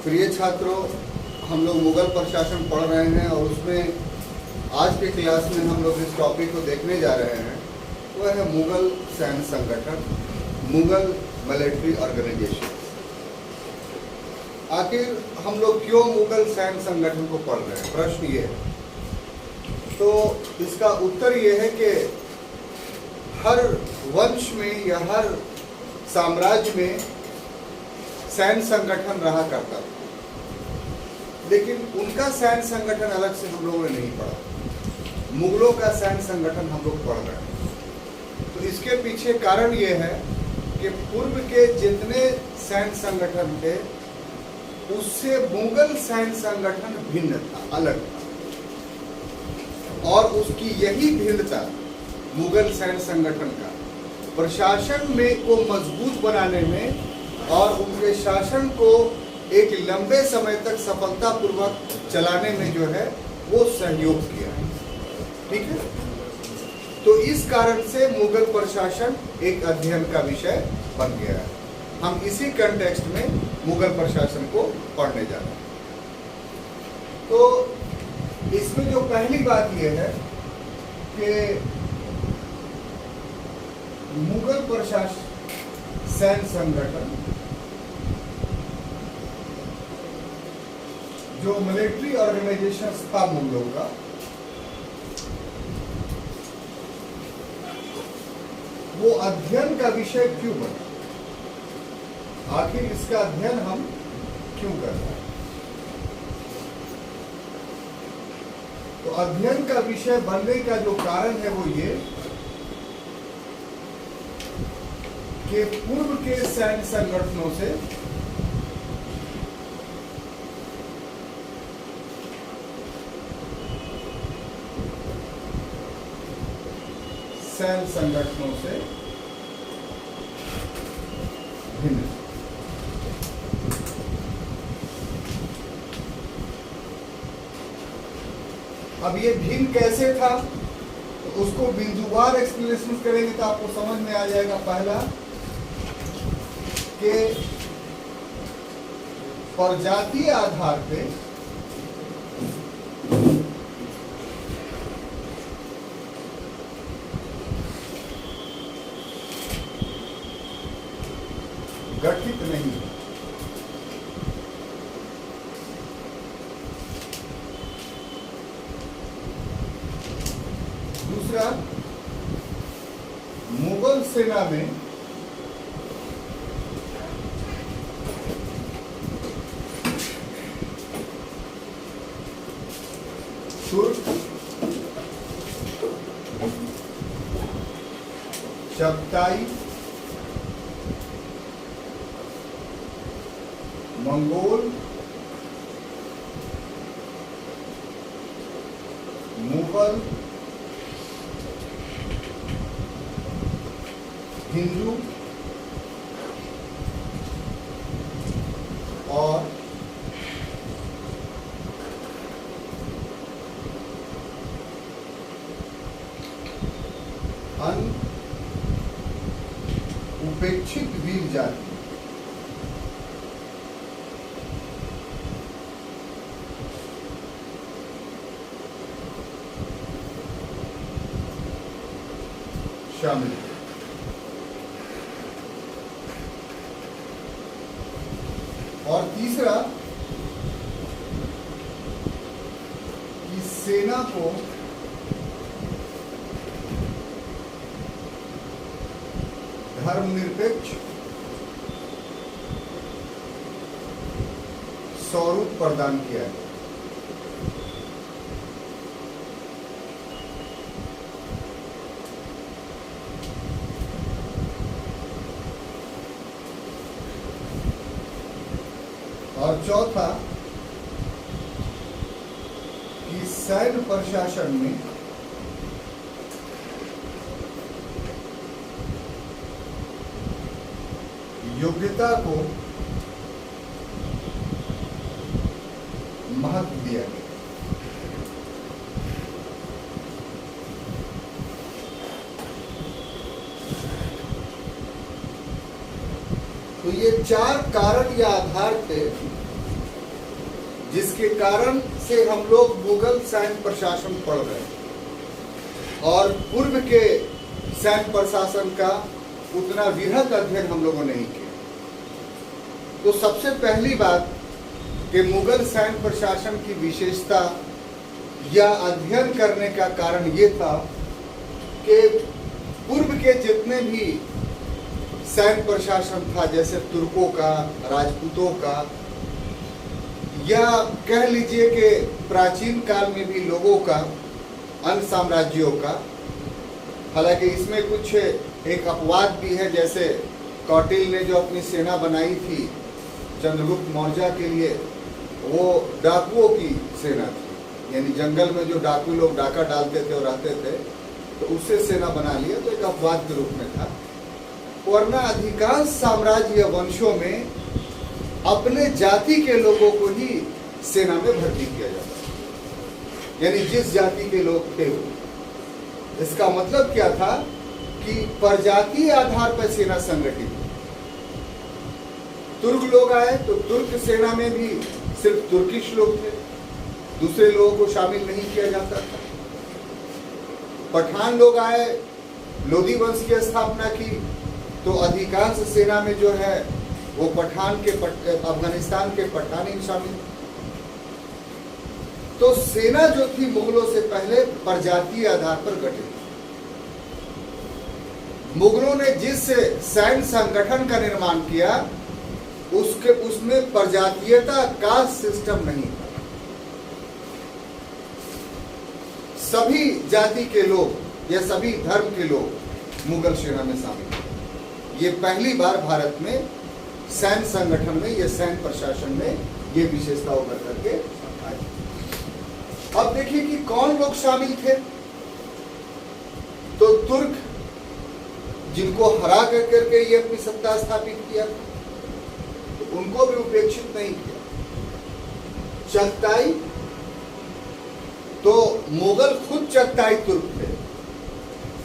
प्रिय छात्रों, हम लोग मुगल प्रशासन पढ़ रहे हैं और उसमें आज के क्लास में हम लोग इस टॉपिक को देखने जा रहे हैं। वह है मुगल सैन्य संगठन, मुगल मिलिट्री ऑर्गेनाइजेशन। आखिर हम लोग क्यों मुगल सैन्य संगठन को पढ़ रहे हैं, प्रश्न ये है। तो इसका उत्तर ये है कि हर वंश में या हर साम्राज्य में सैन्य संगठन रहा करता था, लेकिन उनका सैन्य संगठन अलग से हम लोगों ने नहीं पढ़ा। मुगलों का सैन्य संगठन हम लोग पढ़ रहे हैं। तो इसके पीछे कारण ये है कि पूर्व के जितने सैन्य संगठन थे उससे मुगल सैन्य संगठन भिन्न था, अलग था, और उसकी यही भिन्नता मुगल सैन्य संगठन का प्रशासन में को मजबूत बनाने में और उनके शासन को एक लंबे समय तक सफलतापूर्वक चलाने में जो है वो सहयोग किया है। ठीक है, तो इस कारण से मुगल प्रशासन एक अध्ययन का विषय बन गया है। हम इसी कंटेक्स्ट में मुगल प्रशासन को पढ़ने जा रहे हैं। तो इसमें जो पहली बात यह है कि मुगल प्रशासन सैन्य संगठन जो मिलिट्री ऑर्गेनाइजेशन था मुगलों का, वो अध्ययन का विषय क्यों बना, आखिर इसका अध्ययन हम क्यों कर रहे हैं। तो अध्ययन का विषय बनने का जो कारण है वो ये कि पूर्व के सैन्य संगठनों से भिन्न। अब ये भिन्न कैसे था, तो उसको बिंदुवार एक्सप्लेनेशन करेंगे तो आपको समझ में आ जाएगा। पहला कि प्रजातीय आधार पे गठित नहीं है। दूसरा, मुगल सेना में तुर्क, चगताई, मंगोल, मुगल, हिंदू और उपेक्षित वीर जाति शामिल है। और तीसरा कि सेना को धर्मनिरपेक्ष स्वरूप प्रदान किया है। और चौथा कि सैन्य प्रशासन में योग्यता को महत्व दिया गया। तो ये चार कारण या आधार थे जिसके कारण से हम लोग मुगल सैन्य प्रशासन पढ़ रहे हैं और पूर्व के सैन्य प्रशासन का उतना वृहद अध्ययन हम लोगों ने नहीं किया। तो सबसे पहली बात कि मुगल सैन्य प्रशासन की विशेषता या अध्ययन करने का कारण ये था कि पूर्व के जितने भी सैन्य प्रशासन था, जैसे तुर्कों का, राजपूतों का, या कह लीजिए कि प्राचीन काल में भी लोगों का, अन्य साम्राज्यों का, हालांकि इसमें कुछ एक अपवाद भी है, जैसे कौटिल्य ने जो अपनी सेना बनाई थी चंद्रगुप्त मौर्य के लिए, वो डाकुओं की सेना थी, यानी जंगल में जो डाकू लोग डाका डालते थे और रहते थे, तो उससे सेना बना लिया, तो एक अपवाद के रूप में था। वरना अधिकांश साम्राज्य या वंशों में अपने जाति के लोगों को ही सेना में भर्ती किया जाता है, यानी जिस जाति के लोग थे वो। इसका मतलब क्या था कि प्रजातीय आधार पर सेना संगठित। तुर्क लोग आए तो तुर्क सेना में भी सिर्फ तुर्किश लोग थे, दूसरे लोगों को शामिल नहीं किया जाता था। पठान लोग आए, लोदी वंश की स्थापना की, तो अधिकांश सेना में जो है वो पठान के अफगानिस्तान के पठानी शामिल। तो सेना जो थी मुगलों से पहले प्रजातीय आधार पर गठित। मुगलों ने जिस सैन्य संगठन का निर्माण किया उसमें प्रजातीयता का सिस्टम नहीं था। सभी जाति के लोग या सभी धर्म के लोग मुगल सेना में शामिल थे। ये पहली बार भारत में सैन्य संगठन में या सैन्य प्रशासन में ये विशेषता उभर करके आई। अब देखिए कि कौन लोग शामिल थे। तो तुर्क, जिनको हरा करके ये अपनी सत्ता स्थापित किया, तो उनको भी उपेक्षित नहीं किया। चगताई, तो मुगल खुद चगताई तुर्क थे,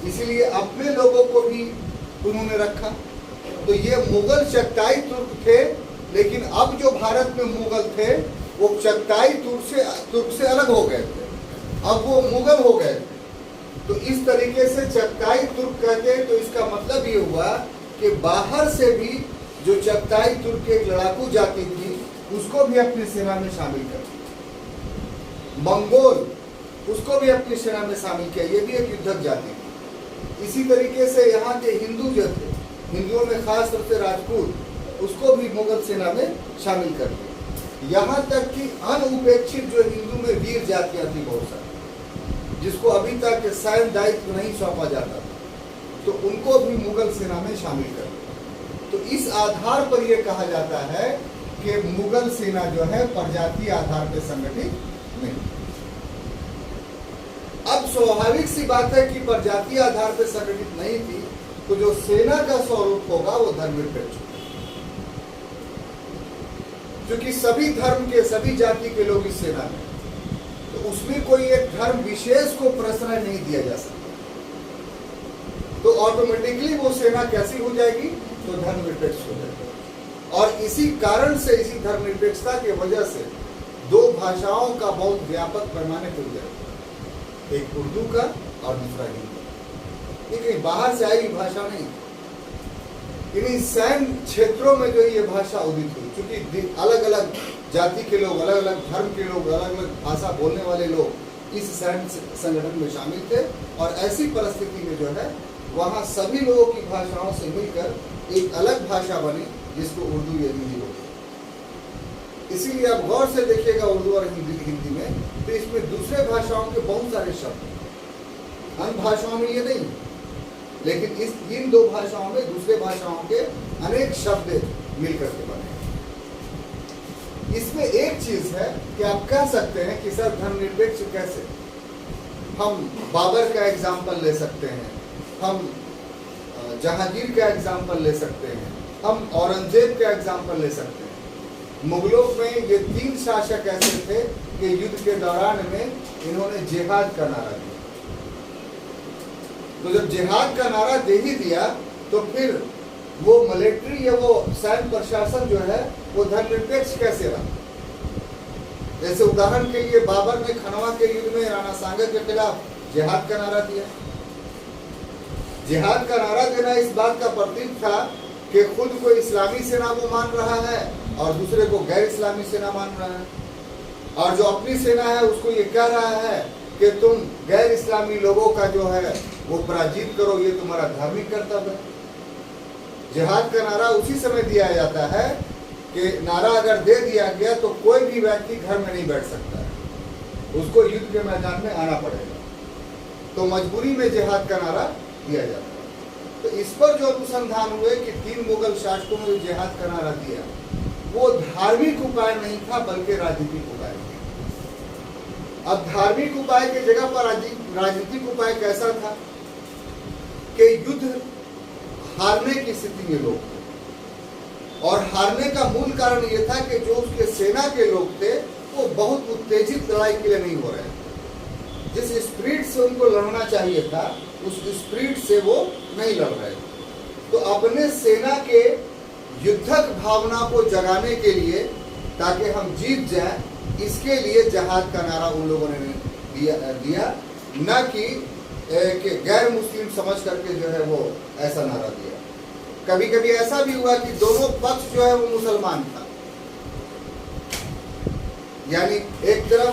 इसीलिए अपने लोगों को भी उन्होंने रखा। तो ये मुगल चगताई तुर्क थे, लेकिन अब जो भारत में मुगल थे वो चगताई तुर्क से अलग हो गए थे, अब वो मुगल हो गए थे। तो इस तरीके से चगताई तुर्क कहते हैं। तो इसका मतलब ये हुआ कि बाहर से भी जो चगताई तुर्क की एक लड़ाकू जाति थी उसको भी अपनी सेना में शामिल कर दिया। मंगोल, उसको भी अपनी सेना में शामिल किया, ये भी एक युद्धक जाति थी। इसी तरीके से यहाँ के हिंदू जो थे, हिंदुओं में खास तौर से राजपूत, उसको भी मुगल सेना में शामिल कर दिया। यहाँ तक कि अनुपेक्षित जो हिंदू में वीर जातियां थी बहुत सारी, जिसको अभी तक सैन्य दायित्व नहीं सौंपा जाता था, तो उनको भी मुगल सेना में शामिल कर दिया। तो इस आधार पर यह कहा जाता है कि मुगल सेना जो है प्रजातीय आधार पर संगठित नहीं। अब स्वाभाविक सी बात है कि प्रजातीय आधार पर संगठित नहीं थी, तो जो सेना का स्वरूप होगा वो धर्मनिरपेक्ष होगा, क्योंकि सभी धर्म के, सभी जाति के लोग इस सेना में, तो उसमें कोई एक धर्म विशेष को प्रश्रय नहीं दिया जा सकता। तो ऑटोमेटिकली वो सेना कैसी हो जाएगी, तो धर्मनिरपेक्ष हो जाएगी। और इसी कारण से, इसी धर्मनिरपेक्षता की वजह से दो भाषाओं का बहुत व्यापक पैमाने पर उदय, एक उर्दू का और दूसरा हिंदी। ये कहीं बाहर से आई भाषा नहीं, इन्हीं सैन्य क्षेत्रों में जो ये भाषा उदित हुई, क्योंकि अलग अलग जाति के लोग, अलग अलग धर्म के लोग, अलग अलग भाषा बोलने वाले लोग इस सैन्य संगठन में शामिल थे। और ऐसी परिस्थिति में जो है वहाँ सभी लोगों की भाषाओं से मिलकर एक अलग भाषा बनी, जिसको उर्दू या हिंदी बोलते। इसीलिए आप गौर से देखिएगा उर्दू और हिंदी में, तो इसमें दूसरे भाषाओं के बहुत सारे शब्द, अन्य भाषाओं में ये नहीं, लेकिन इन दो भाषाओं में दूसरे भाषाओं के अनेक शब्द मिलकर के बने। इसमें एक चीज है कि आप कह सकते हैं कि सर धर्मनिरपेक्ष कैसे। हम बाबर का एग्जाम्पल ले सकते हैं, हम जहांगीर का एग्जाम्पल ले सकते हैं, हम औरंगजेब का एग्जाम्पल ले सकते हैं। मुगलों में ये तीन शासक ऐसे थे कि युद्ध के दौरान में इन्होंने जिहाद का नारा दिया। तो जब जिहाद का नारा दे ही दिया, तो फिर वो मिलिट्री या वो सैन्य प्रशासन जो है वो धर्मनिरपेक्ष कैसे रहा। जैसे उदाहरण के लिए बाबर ने खनवा के युद्ध में राणा सांगा के खिलाफ जिहाद का नारा दिया। जिहाद का नारा देना इस बात का प्रतीक था कि खुद को इस्लामी सेना वो मान रहा है और दूसरे को गैर इस्लामी सेना मान रहा है, और जो अपनी सेना है उसको ये कह रहा है कि तुम गैर इस्लामी लोगों का जो है वो पराजित करो, ये तुम्हारा धार्मिक कर्तव्य है। जिहाद का नारा उसी समय दिया जाता है कि नारा अगर दे दिया गया तो कोई भी व्यक्ति घर में नहीं बैठ सकता है, उसको युद्ध के मैदान में आना पड़ेगा। तो मजबूरी में जिहाद का नारा दिया जाता है। तो इस पर जो अनुसंधान हुए कि 3 मुगल शासकों ने जिहाद का नारा दिया, वो धार्मिक उपाय नहीं था बल्कि राजनीतिक उपाय था। अब धार्मिक उपाय की जगह पर राजनीतिक उपाय कैसा था कि युद्ध हारने की स्थिति में लोग थे, और हारने का मूल कारण ये था कि जो उसके सेना के लोग थे वो बहुत उत्तेजित लड़ाई के लिए नहीं हो रहे थे। जिस स्पिरिट से उनको लड़ना चाहिए था उस स्पिरिट से वो नहीं लड़ रहे थे। तो अपने सेना के युद्धक भावना को जगाने के लिए, ताकि हम जीत जाएं, इसके लिए जिहाद का नारा उन लोगों ने दिया, न कि गैर मुस्लिम समझ करके जो है वो ऐसा नारा दिया। कभी कभी ऐसा भी हुआ कि दोनों पक्ष जो है वो मुसलमान था, यानी एक तरफ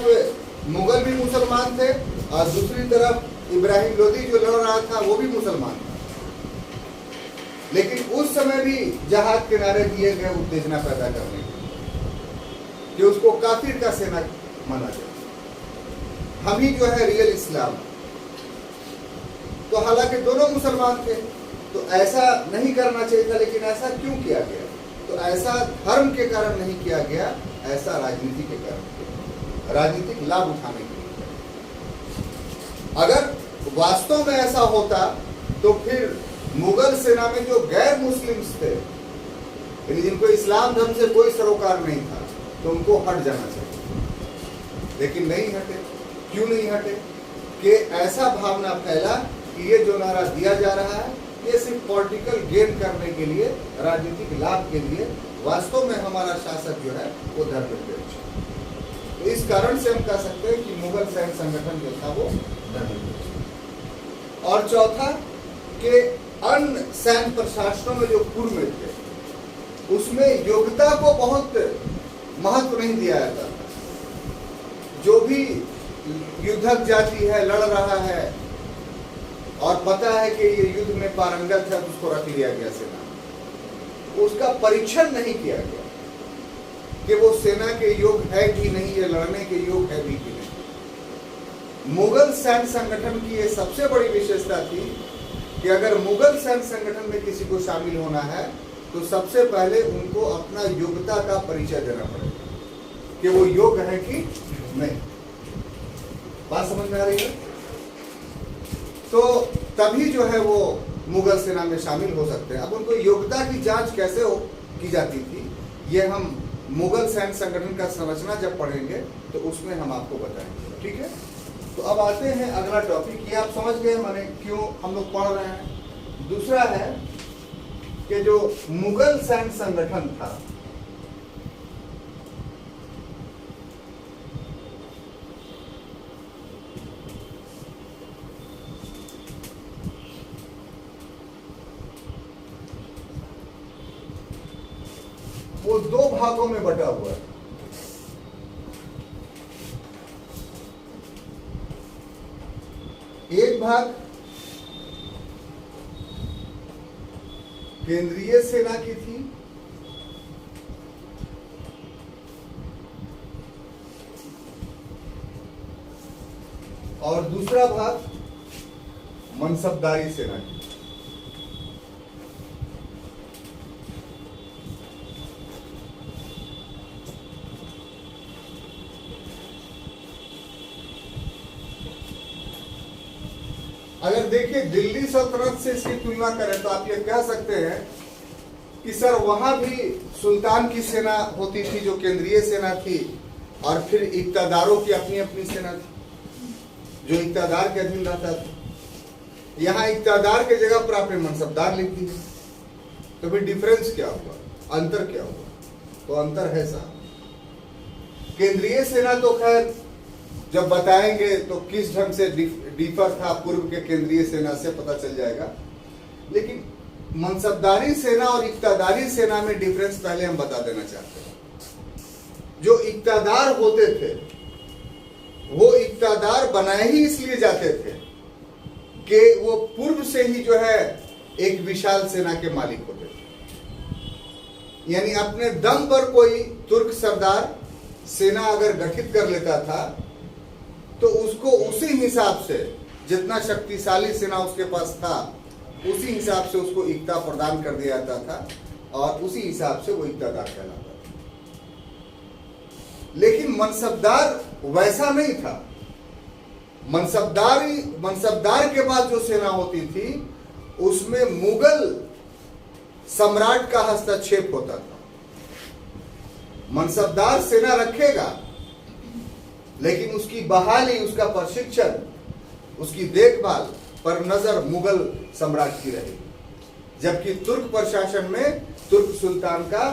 मुगल भी मुसलमान थे और दूसरी तरफ इब्राहिम लोदी जो लड़ रहा था वो भी मुसलमान था। लेकिन उस समय भी जिहाद के नारे दिए गए उत्तेजना पैदा करने के लिए कि उसको काफिर का सेना माना जाए, हम ही जो है रियल इस्लाम। तो हालांकि दोनों मुसलमान थे, तो ऐसा नहीं करना चाहिए था, लेकिन ऐसा क्यों किया गया? तो ऐसा धर्म के कारण नहीं किया गया, ऐसा राजनीति के कारण, राजनीतिक लाभ उठाने के लिए। अगर वास्तव में ऐसा होता तो फिर मुगल सेना में जो गैर मुस्लिम्स थे, यानी जिनको इस्लाम धर्म से कोई सरोकार नहीं था, तो उनको हट जाना चाहिए। लेकिन नहीं हटे। क्यों नहीं हटे? कि ऐसा भावना फैला कि ये जो नारा दिया जा रहा है ये सिर्फ पॉलिटिकल गेन करने के लिए, राजनीतिक लाभ के लिए, वास्तव में हमारा शासक जो है वो धर्मनिरपेक्ष है। तो इस कारण से हम कह सकते हैं कि मुगल सैन्य संगठन जो था वो धर्मनिरपेक्ष। और चौथा कि अन्य सैन्य प्रशासनों में जो पूर्व में थे उसमें योग्यता को बहुत महत्व नहीं दिया जाता था। जो भी युद्धक जाति है, लड़ रहा है और पता है कि ये युद्ध में पारंगत है, उसको रख लिया गया सेना। उसका परीक्षण नहीं किया गया कि वो सेना के योग है कि नहीं, ये लड़ने के योग है भी कि नहीं। मुगल सैन्य संगठन की ये सबसे बड़ी विशेषता थी कि अगर मुगल सैन्य संगठन में किसी को शामिल होना है तो सबसे पहले उनको अपना योग्यता का परिचय देना पड़ेगा कि वो योग्य है कि नहीं। बात समझ में आ रही है? तो तभी जो है वो मुगल सेना में शामिल हो सकते हैं। अब उनको योग्यता की जांच कैसे की जाती थी, ये हम मुगल सैन्य संगठन का संरचना जब पढ़ेंगे तो उसमें हम आपको बताएंगे। ठीक है? तो अब आते हैं अगला टॉपिक। ये आप समझ गए माने क्यों हम लोग पढ़ रहे हैं। दूसरा है कि जो मुगल सैन्य संगठन था, वो 2 भागों में बटा हुआ है। एक भाग केंद्रीय सेना की थी और दूसरा भाग मनसबदारी सेना की। अगर देखिए दिल्ली सल्तनत से इसकी तुलना करें तो आप ये कह सकते हैं कि सर वहां भी सुल्तान की सेना होती थी जो केंद्रीय सेना थी, और फिर इक्तादारों की अपनी अपनी सेना थी जो इक्तादार के अधीन रहता था। यहाँ इक्तादार के जगह पर आपने मनसबदार लिख दी, तो फिर डिफरेंस क्या हुआ, अंतर क्या हुआ? तो अंतर है साहब केंद्रीय सेना तो खैर जब बताएंगे तो किस ढंग से डिफर था पूर्व के केंद्रीय सेना से पता चल जाएगा। लेकिन मनसबदारी सेना और इक्तादारी सेना में डिफरेंस पहले हम बता देना चाहते हैं। जो इक्तादार होते थे वो इक्तादार बनाए ही इसलिए जाते थे कि वो पूर्व से ही जो है एक विशाल सेना के मालिक होते थे। यानी अपने दम पर कोई तुर्क सरदार सेना अगर गठित कर लेता था तो उसको उसी हिसाब से, जितना शक्तिशाली सेना उसके पास था उसी हिसाब से उसको इक्ता प्रदान कर दिया जाता था और उसी हिसाब से वो इक्तादार कहलाता था। लेकिन मनसबदार वैसा नहीं था। मनसबदार के बाद जो सेना होती थी उसमें मुगल सम्राट का हस्तक्षेप होता था। मनसबदार सेना रखेगा लेकिन उसकी बहाली, उसका प्रशिक्षण, उसकी देखभाल पर नजर मुगल सम्राट की रहेगी। जबकि तुर्क प्रशासन में तुर्क सुल्तान का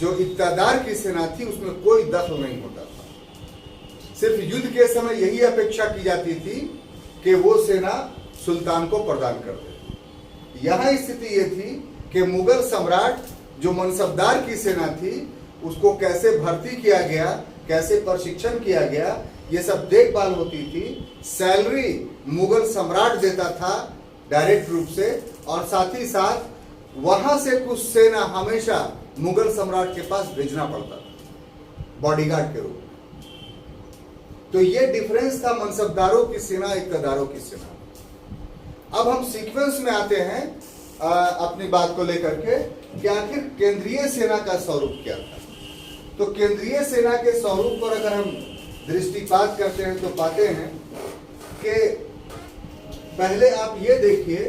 जो इक्तादार की सेना थी उसमें कोई दखल नहीं होता था। सिर्फ युद्ध के समय यही अपेक्षा की जाती थी कि वो सेना सुल्तान को प्रदान कर दे। यहां स्थिति ये थी कि मुगल सम्राट जो मनसबदार की सेना थी उसको कैसे भर्ती किया गया, कैसे प्रशिक्षण किया गया, ये सब देखभाल होती थी। सैलरी मुगल सम्राट देता था डायरेक्ट रूप से और साथ ही साथ वहां से कुछ सेना हमेशा मुगल सम्राट के पास भेजना पड़ता था बॉडीगार्ड के रूप में। तो ये डिफरेंस था मनसबदारों की सेना, इक्तादारों की सेना। अब हम सीक्वेंस में आते हैं अपनी बात को लेकर के कि आखिर केंद्रीय सेना का स्वरूप क्या था। तो केंद्रीय सेना के स्वरूप पर अगर हम दृष्टिपात करते हैं तो पाते हैं कि पहले आप ये देखिए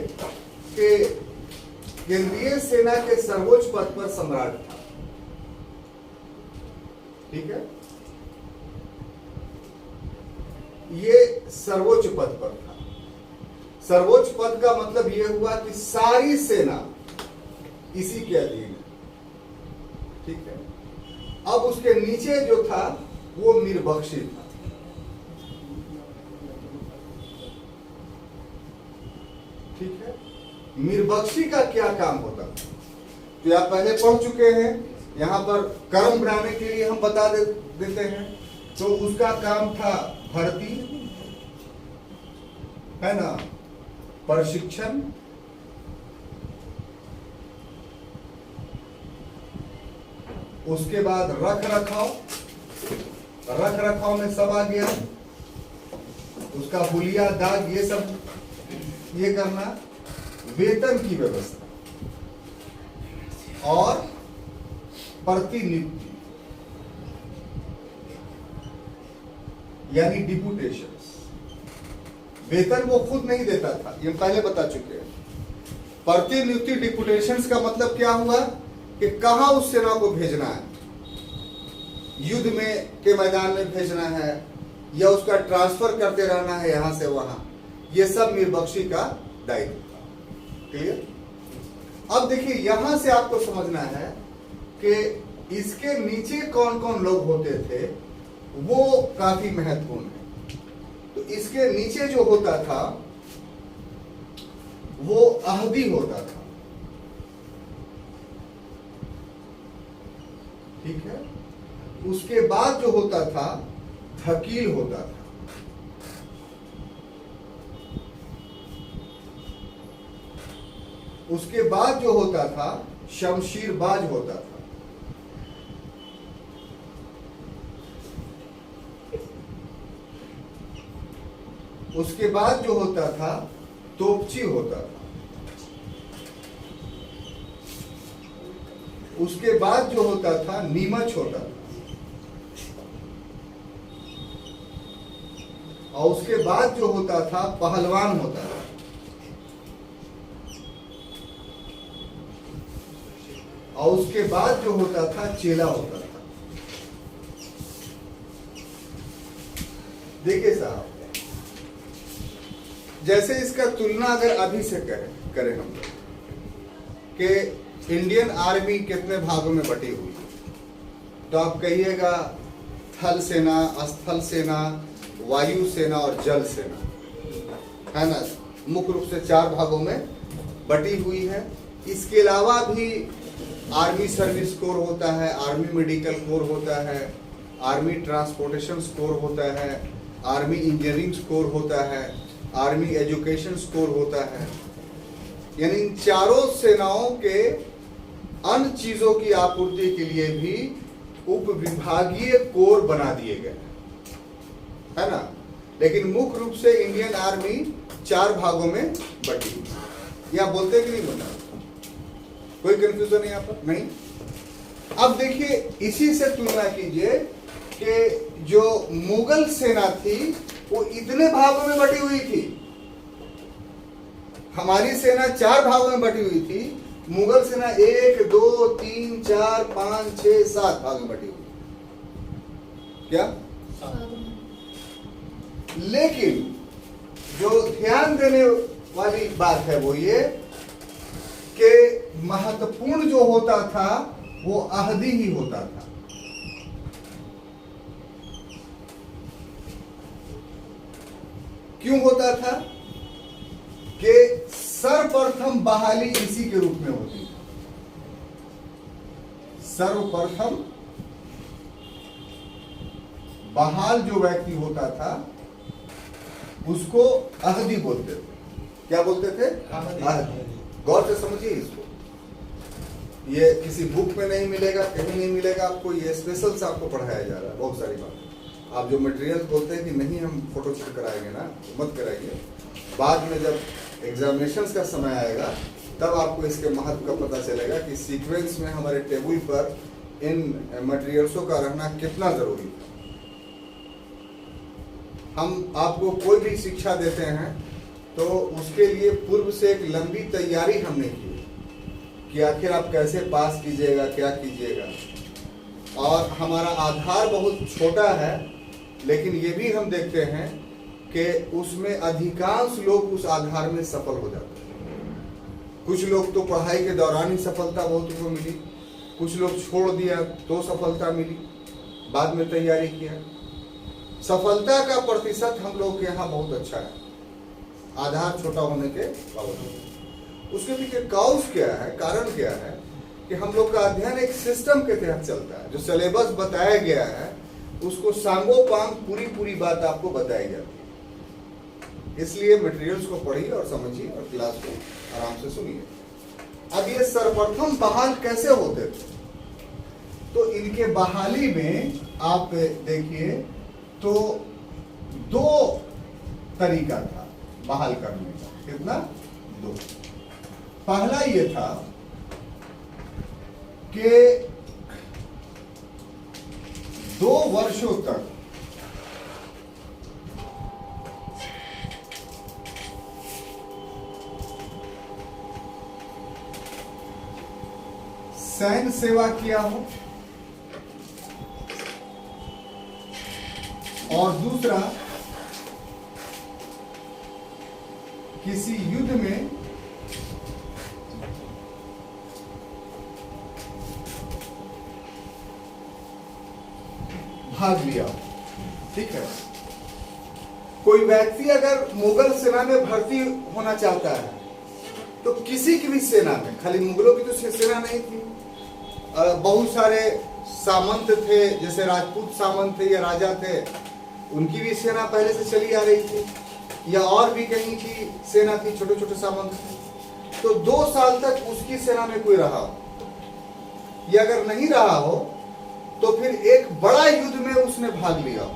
कि केंद्रीय सेना के सर्वोच्च पद पर सम्राट था। ठीक है, ये सर्वोच्च पद पर था। सर्वोच्च पद का मतलब यह हुआ कि सारी सेना इसी के अधीन है। ठीक है, अब उसके नीचे जो था वो मीरबख्शी था। ठीक है, मीरबख्शी का क्या काम होता था तो आप पहले पढ़ चुके हैं। यहां पर कर्म बनाने के लिए हम बता देते हैं। तो उसका काम था भर्ती, है ना, प्रशिक्षण, उसके बाद रख रखाव में सब आ गया। उसका हुलिया, दाग, ये सब ये करना, वेतन की व्यवस्था और प्रतिनियुक्ति यानी डिपुटेशंस। वेतन वो खुद नहीं देता था, ये पहले बता चुके हैं। प्रतिनियुक्ति, डिपुटेशंस का मतलब क्या हुआ कि कहां उस सेना को भेजना है, युद्ध में के मैदान में भेजना है या उसका ट्रांसफर करते रहना है यहां से वहां, ये सब मीरबख्शी का दायित्व था। क्लियर? अब देखिए यहां से आपको समझना है कि इसके नीचे कौन कौन लोग होते थे, वो काफी महत्वपूर्ण है। तो इसके नीचे जो होता था वो अहदी होता था। ठीक है, उसके बाद जो होता था धकील होता था। उसके बाद जो होता था शमशीरबाज होता था। उसके बाद जो होता था तोपची होता था। उसके बाद जो होता था नीमच होता था। और उसके बाद जो होता था पहलवान होता था। और उसके बाद जो होता था चेला होता था। देखिए साहब, जैसे इसका तुलना अगर अभी से करें हम कि इंडियन आर्मी कितने भागों में बटी हुई, तो आप कहिएगा थल सेना, स्थल सेना, वायु सेना और जल सेना, है ना। मुख्य रूप से 4 भागों में बटी हुई है। इसके अलावा भी आर्मी सर्विस कोर होता है, आर्मी मेडिकल कोर होता है, आर्मी ट्रांसपोर्टेशन कोर होता है, आर्मी इंजीनियरिंग कोर होता है, आर्मी एजुकेशन कोर होता है। यानी इन चारों सेनाओं के अन्य चीजों की आपूर्ति के लिए भी उप विभागीय कोर बना दिए गए, है ना। लेकिन मुख्य रूप से इंडियन आर्मी 4 भागों में बटी हुई। या बोलते कि नहीं बोलना, कोई कंफ्यूजन है यहाँ पर? नहीं। अब देखिए, इसी से तुलना कीजिए कि जो मुगल सेना थी वो इतने भागों में बटी हुई थी। हमारी सेना 4 भागों में बटी हुई थी, मुगल सेना 1 2 3 4 5 6 7 भागों में बटी हुई। क्या? लेकिन जो ध्यान देने वाली बात है वो ये कि महत्वपूर्ण जो होता था वो अहदी ही होता था। क्यों होता था? कि सर्वप्रथम बहाली इसी के रूप में होती थी। सर्वप्रथम बहाल जो व्यक्ति होता था उसको अहदी बोलते थे। क्या बोलते थे? अहदी। गौर से समझिए इसको, ये किसी बुक में नहीं मिलेगा, कहीं नहीं मिलेगा आपको, ये स्पेशल से आपको पढ़ाया जा रहा है। बहुत सारी बात आप जो मटेरियल बोलते हैं कि नहीं हम फोटोशूट कराएंगे ना, मत कराइए। बाद में जब एग्जामिनेशंस का समय आएगा तब आपको इसके महत्व का पता चलेगा कि सीक्वेंस में हमारे टेबल पर इन मटेरियल्सों का रहना कितना जरूरी है। हम आपको कोई भी शिक्षा देते हैं तो उसके लिए पूर्व से एक लंबी तैयारी हमने की कि आखिर आप कैसे पास कीजिएगा, क्या कीजिएगा। और हमारा आधार बहुत छोटा है, लेकिन ये भी हम देखते हैं कि उसमें अधिकांश लोग उस आधार में सफल हो जाते हैं। कुछ लोग तो पढ़ाई के दौरान ही सफलता बहुत को मिली, कुछ लोग छोड़ दिया तो सफलता मिली, बाद में तैयारी किया। सफलता का प्रतिशत हम लोग के यहाँ बहुत अच्छा है, आधार छोटा होने के बावजूद। उसके पीछे कॉज क्या है, कारण क्या है कि हम लोग का अध्ययन एक सिस्टम के तहत चलता है। जो सिलेबस बताया गया है उसको सांगोपांग पूरी बात आपको बताई जाती है। इसलिए मटेरियल्स को पढ़िए और समझिए और क्लास को आराम से सुनिए। अब ये सर्वप्रथम बहाल कैसे होते थे? तो इनके बहाली में आप देखिए तो 2 तरीका था बहाल करने का। कितना? 2। पहला ये था कि 2 वर्षों तक सैन्य सेवा किया हो, और दूसरा किसी युद्ध में भाग लिया। ठीक है, कोई व्यक्ति अगर मुगल सेना में भर्ती होना चाहता है तो किसी की भी सेना में, खाली मुगलों की तो सेना नहीं थी, बहुत सारे सामंत थे, जैसे राजपूत सामंत थे या राजा थे, उनकी भी सेना पहले से चली आ रही थी, या और भी कहीं की सेना थी, छोटे छोटे सामंत थे। तो 2 साल तक उसकी सेना में कोई रहा हो, या अगर नहीं रहा हो तो फिर एक बड़ा युद्ध में उसने भाग लिया हो,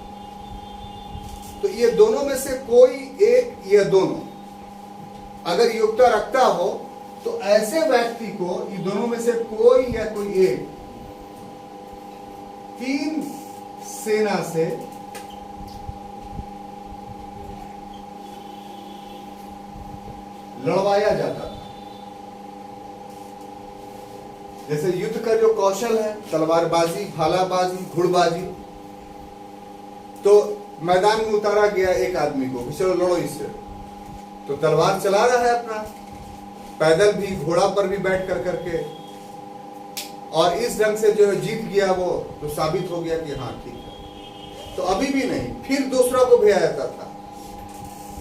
तो ये दोनों में से कोई एक या दोनों अगर योग्यता रखता हो तो ऐसे व्यक्ति को ये दोनों में से कोई या कोई एक 3 सेना से लड़वाया जाता था। जैसे युद्ध का जो कौशल है, तलवारबाजी, भालाबाजी, घुड़बाजी, तो मैदान में उतारा गया एक आदमी को, चलो लड़ो इससे, तो तलवार चला रहा है अपना, पैदल भी, घोड़ा पर भी बैठ कर करके, और इस ढंग से जो है जीत गया वो, तो साबित हो गया कि हाँ ठीक है। तो अभी भी नहीं, फिर दूसरा को भेजा जाता था,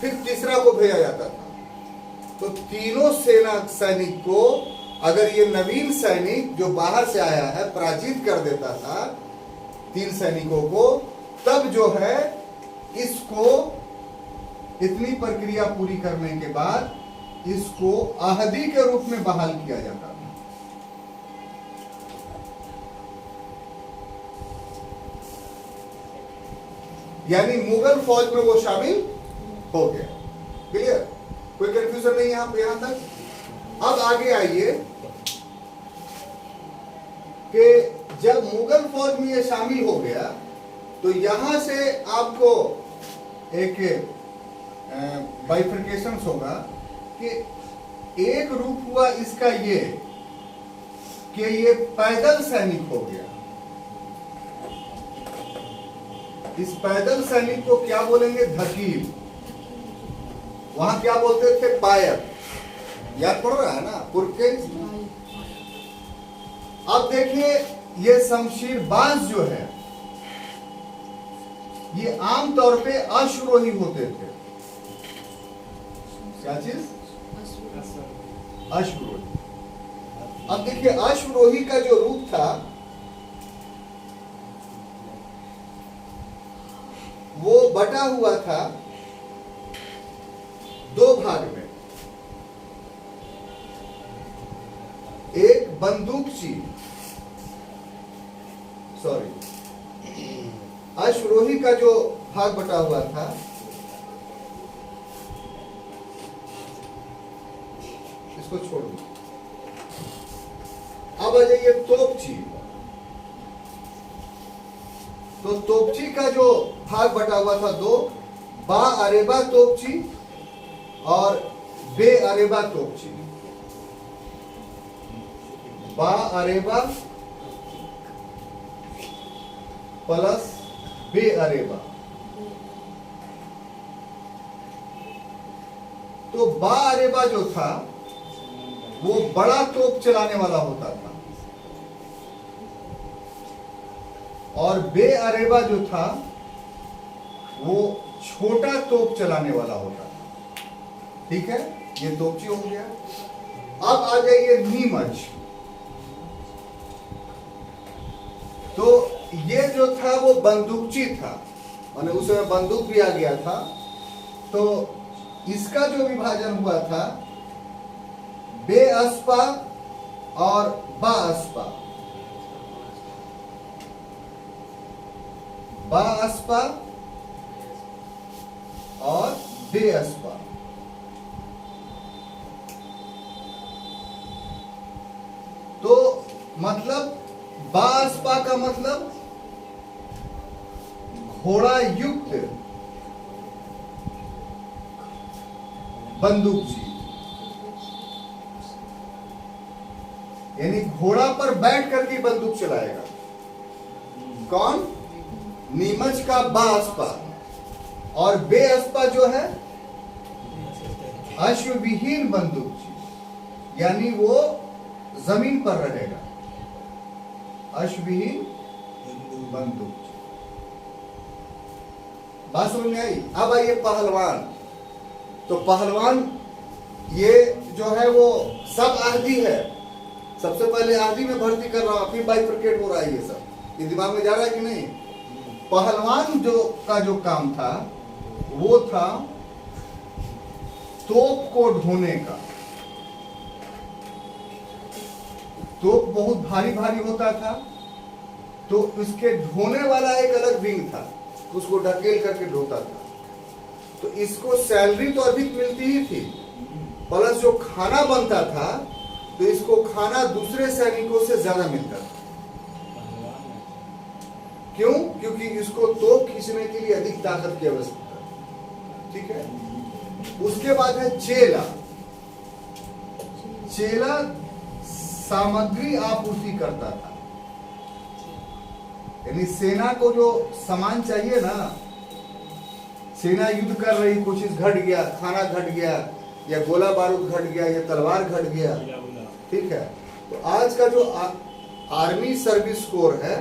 फिर तीसरा को भेजा जाता था। तो तीनों सेना सैनिक को अगर ये नवीन सैनिक जो बाहर से आया है पराजित कर देता था 3 सैनिकों को, तब जो है इसको इतनी प्रक्रिया पूरी करने के बाद इसको आहदी के रूप में बहाल किया जाता था। यानी मुगल फौज में वो शामिल हो गया। क्लियर? कोई कंफ्यूजन नहीं यहां पे, यहां तक। अब आगे आइए कि जब मुगल फौज में ये शामिल हो गया तो यहां से आपको एक बाइफर्केशन होगा कि एक रूप हुआ इसका ये कि ये पैदल सैनिक हो गया। इस पैदल सैनिक को क्या बोलेंगे? धकील। वहां क्या बोलते थे? पायर। याद पड़ रहा है ना पूर्व के? अब देखिए ये शमशीर बाज जो है ये आमतौर पे अश्वरोही होते थे। क्या चीज? अश्वरोही। अब देखिए अश्वरोही का जो रूप था वो बटा हुआ था 2 भाग में। एक बंदूकची, अश्वरोही का जो भाग बटा हुआ था इसको छोड़ दो। अब आ जाइए तोपची। तो तोपची का जो भाग बटा हुआ था 2, बा अरेबा तोपची और बे अरेबा तोपची। बा अरेबा प्लस बे अरेबा। तो बा अरेबा जो था वो बड़ा तोप चलाने वाला होता था और बे अरेबा जो था वो छोटा तोप चलाने वाला होता था। ठीक है, ये तोपची हो गया। अब आ जाइए नीमच। तो ये जो था वो बंदूकची था, माने उस समय बंदूक भी आ गया था। तो इसका जो विभाजन हुआ था बेअस्पा और बाअस्पा। बाअस्पा और बेअस्पा। तो मतलब बाअस्पा का मतलब घोड़ा युक्त बंदूकची, यानी घोड़ा पर बैठ करके बंदूक चलाएगा। कौन? नीमच का बाअस्पा। और बेअस्पा जो है अश्वविहीन बंदूकची, यानी वो जमीन पर रहेगा। अश्वविहीन बंदूकची। बात समझ में आई? अब आइए पहलवान। तो पहलवान ये जो है वो सब आहदी है। सबसे पहले आहदी में भर्ती कर रहा हूं, फिर बाइफरकेट हो रहा है। ये सब ये दिमाग में जा रहा है कि नहीं? पहलवान जो काम था वो था तोप को ढोने का। तोप बहुत भारी भारी होता था, तो उसके ढोने वाला एक अलग विंग था, उसको ढकेल करके ढोता था। तो इसको सैलरी तो अधिक मिलती ही थी, प्लस जो खाना बनता था तो इसको खाना दूसरे सैनिकों से ज्यादा मिलता था। क्यों? क्योंकि इसको तोप खींचने के लिए अधिक ताकत की आवश्यकता है। ठीक है। उसके बाद है चेला। चेला सामग्री आपूर्ति करता था, यानी सेना को जो सामान चाहिए ना, सेना युद्ध कर रही, कुछ चीज घट गया, खाना घट गया, या गोला बारूद घट गया, या तलवार घट गया। ठीक है। तो आज का जो आर्मी सर्विस कोर है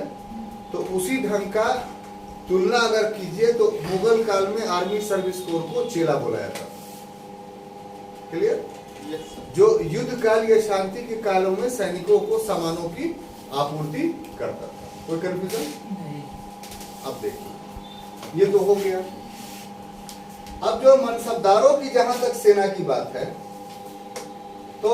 तो उसी ढंग का तुलना अगर कीजिए तो मुगल काल में आर्मी सर्विस कोर को चेला बोला जाता था। क्लियर? जो युद्ध काल या शांति के कालों में सैनिकों को सामानों की आपूर्ति करता था। कोई कंफ्यूजन नहीं? अब देखिए, ये तो हो गया। अब जो मनसबदारों की जहां तक सेना की बात है, तो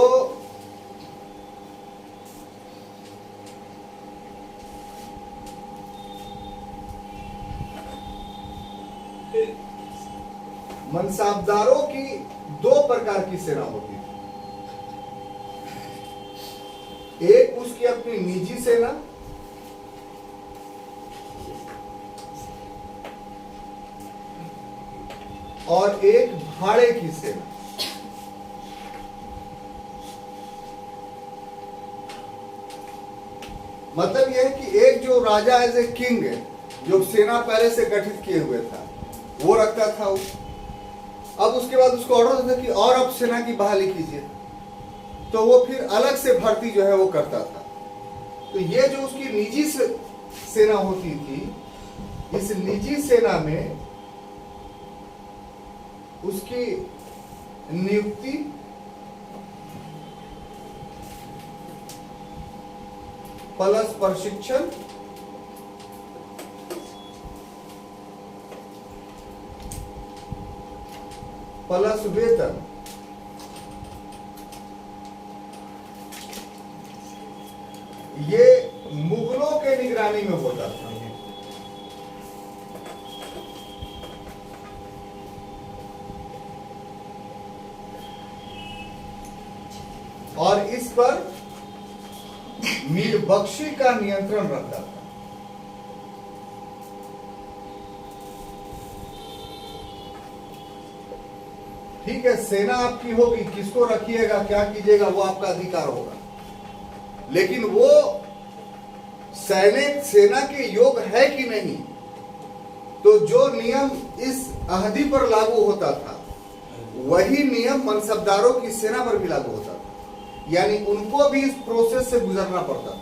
मनसबदारों की दो प्रकार की सेना होती थी। एक उसकी अपनी निजी सेना, और एक भाड़े की सेना। मतलब यह है कि एक जो राजा एज ए किंग है, जो सेना पहले से गठित किए हुए था, वो रखता था वो। अब उसके बाद उसको ऑर्डर देता कि और अब सेना की बहाली कीजिए, तो वो फिर अलग से भर्ती जो है वो करता था। तो ये जो उसकी निजी सेना होती थी, इस निजी सेना में उसकी नियुक्ति प्लस प्रशिक्षण प्लस वेतन, ये मुगलों के निगरानी में होता था। और इस पर मीर बख्शी का नियंत्रण रहता था। ठीक है, सेना आपकी होगी, किसको रखिएगा, क्या कीजिएगा, वो आपका अधिकार होगा, लेकिन वो सैनिक सेना के योग है कि नहीं, तो जो नियम इस अहदी पर लागू होता था, वही नियम मनसबदारों की सेना पर भी लागू होता था। यानी उनको भी इस प्रोसेस से गुजरना पड़ता था।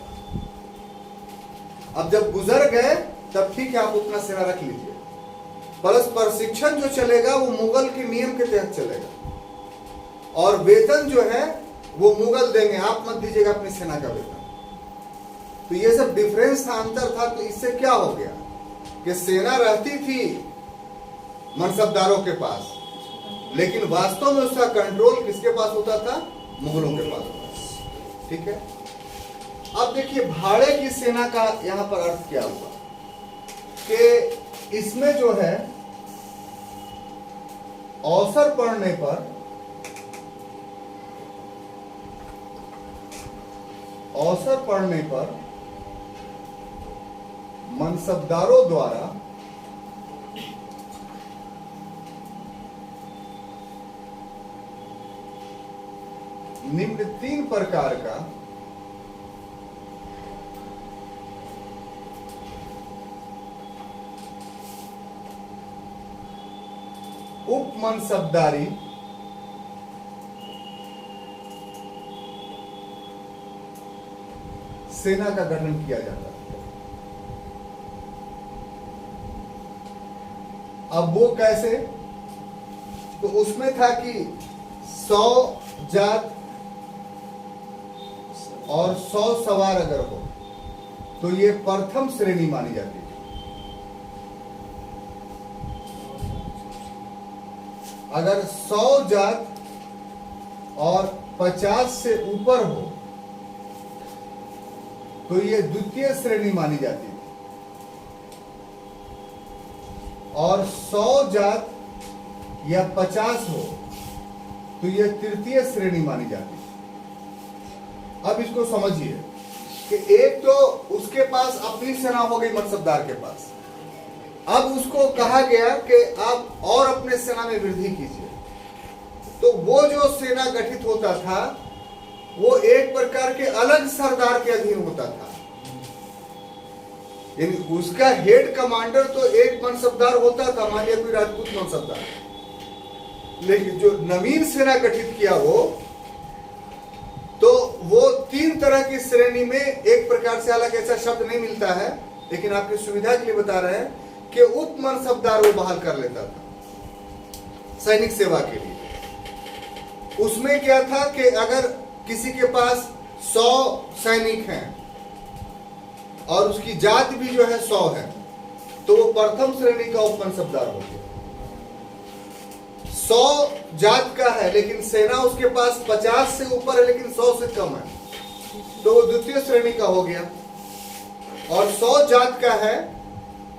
अब जब गुजर गए तब ठीक है, आप अपना सेना रख लीजिए। प्लस प्रशिक्षण जो चलेगा वो मुगल के नियम के तहत चलेगा, और वेतन जो है वो मुगल देंगे, आप मत दीजिएगा अपनी सेना का वेतन। तो ये सब डिफरेंस था, अंतर था। तो इससे क्या हो गया कि सेना रहती थी मनसबदारों के पास, लेकिन वास्तव में उसका कंट्रोल किसके पास होता था? मुगलों के पास होता था। ठीक है, अब देखिए भाड़े की सेना का यहां पर अर्थ क्या हुआ कि इसमें जो है अवसर पड़ने पर मनसबदारों द्वारा निम्न 3 प्रकार का उपमनसबदारी सेना का गठन किया जाता है। अब वो कैसे? तो उसमें था कि 100 जात और 100 सवार अगर हो तो ये प्रथम श्रेणी मानी जाती है। अगर 100 जात और 50 से ऊपर हो तो ये द्वितीय श्रेणी मानी जाती है, और 100 जात या 50 हो तो ये तृतीय श्रेणी मानी जाती है। अब इसको समझिए कि एक तो उसके पास अपनी सेना हो गई मनसबदार के पास, अब उसको कहा गया कि आप और अपने सेना में वृद्धि कीजिए। तो वो जो सेना गठित होता था वो एक प्रकार के अलग सरदार के अधीन होता था, यानी उसका हेड कमांडर तो एक मनसबदार होता था, मान लिया कोई राजपूत मनसबदार, लेकिन जो नवीन सेना गठित किया तो वो 3 तरह की श्रेणी में एक प्रकार से, हालांकि ऐसा शब्द नहीं मिलता है लेकिन आपकी सुविधा के लिए बता रहे हैं के उप मनसबदार वो बहाल कर लेता था सैनिक सेवा के लिए। उसमें क्या था कि अगर किसी के पास 100 सैनिक हैं और उसकी जात भी जो है 100 है, तो वो प्रथम श्रेणी का उप मनसबदार हो गया। 100 जात का है लेकिन सेना उसके पास 50 से ऊपर है लेकिन 100 से कम है, तो वो द्वितीय श्रेणी का हो गया। और 100 जात का है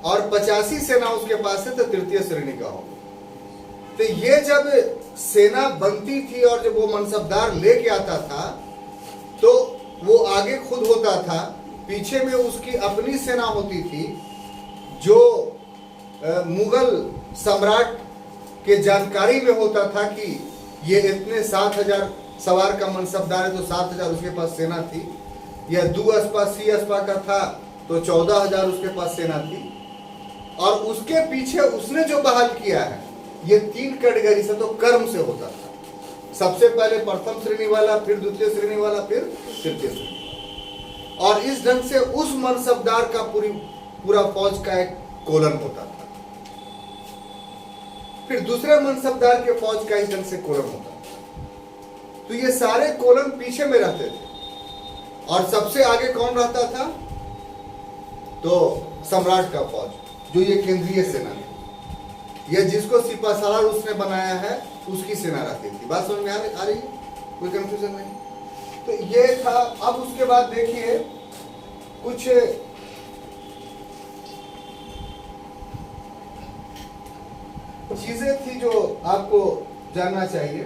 और 85 सेना उसके पास है, तो तृतीय श्रेणी का हो गया। तो ये जब सेना बनती थी और जब वो मनसबदार लेके आता था, तो वो आगे खुद होता था, पीछे में उसकी अपनी सेना होती थी जो मुगल सम्राट के जानकारी में होता था कि ये इतने 7000 सवार का मनसबदार है, तो 7000 उसके पास सेना थी। या दू अस्पा सी अस्पा का था तो 14000 उसके पास सेना थी। और उसके पीछे उसने जो बहाल किया है ये 3 कैटेगरी से, तो कर्म से होता था। सबसे पहले प्रथम श्रेणी वाला, फिर द्वितीय श्रेणी वाला, फिर तृतीय श्रेणी। और इस ढंग से उस मनसबदार का पूरा फौज का एक कोलन होता था। फिर दूसरे मनसबदार के फौज का इस ढंग से कोलन होता था। तो ये सारे कोलन पीछे में रहते थे। और सबसे आगे कौन रहता था? तो सम्राट का फौज, जो ये केंद्रीय सेना है, यह जिसको सिपासालार उसने बनाया है, उसकी सेना रहती थी। बात समझ में आ रही है? कोई कंफ्यूजन नहीं? तो ये था। अब उसके बाद देखिए कुछ चीजें थी जो आपको जानना चाहिए।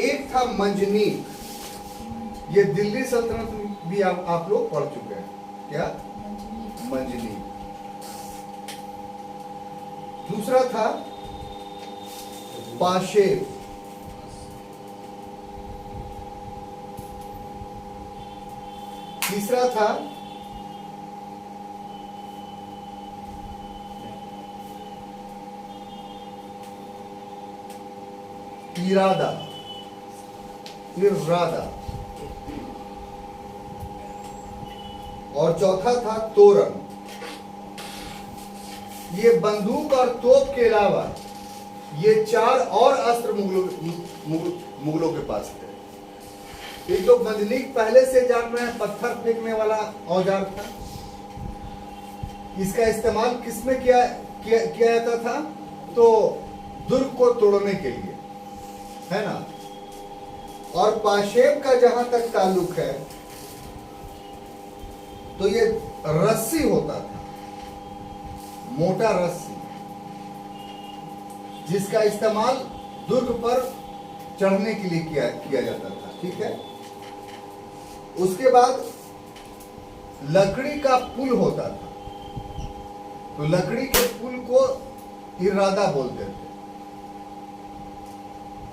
एक था मंजनीक, ये दिल्ली सल्तनत में भी आप लोग पढ़ चुके हैं। क्या? मंजनीक। दूसरा था पाशेर, तीसरा था इरादा, और चौथा था तोरण। ये बंदूक और तोप के अलावा ये 4 और अस्त्र मुगलों के पास थे। एक तो मंजनीक पहले से जान रहे हैं, पत्थर फेंकने वाला औजार था। इसका इस्तेमाल किसमें किया जाता था? तो दुर्ग को तोड़ने के लिए, है ना। और पाशेब का जहां तक ताल्लुक है, तो ये रस्सी होता था, मोटा रस्सी, जिसका इस्तेमाल दुर्ग पर चढ़ने के लिए किया जाता था। ठीक है। उसके बाद लकड़ी का पुल होता था, तो लकड़ी के पुल को इरादा बोलते थे।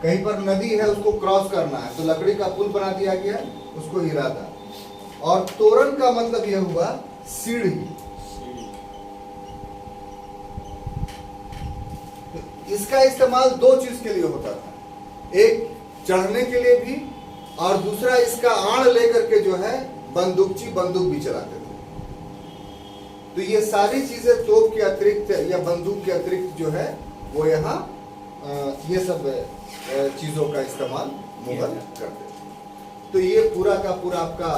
कहीं पर नदी है, उसको क्रॉस करना है, तो लकड़ी का पुल बना दिया गया, उसको इरादा। और तोरण का मतलब यह हुआ सीढ़ी। इसका इस्तेमाल 2 चीज के लिए होता था, एक चढ़ने के लिए भी, और दूसरा इसका आड़ लेकर के जो है बंदूक भी चलाते थे। तो ये सारी चीजें तोप के अतिरिक्त या बंदूक के अतिरिक्त जो है वो यहाँ ये सब चीजों का इस्तेमाल मुगल करते थे। तो ये पूरा का पूरा आपका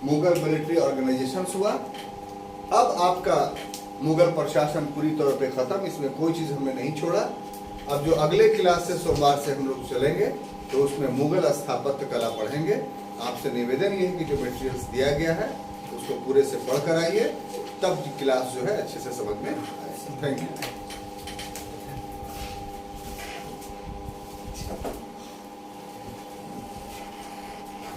मुगल मिलिट्री ऑर्गेनाइजेशन हुआ। अब आपका मुगल प्रशासन पूरी तौर पे खत्म, इसमें कोई चीज हमने नहीं छोड़ा। अब जो अगले क्लास से सोमवार से हम लोग चलेंगे, तो उसमें मुगल स्थापत्य कला पढ़ेंगे। आपसे निवेदन ये है कि जो मटेरियल्स दिया गया है उसको पूरे से पढ़ कर आइए, तब क्लास जो है अच्छे से समझ में आए। Thank you.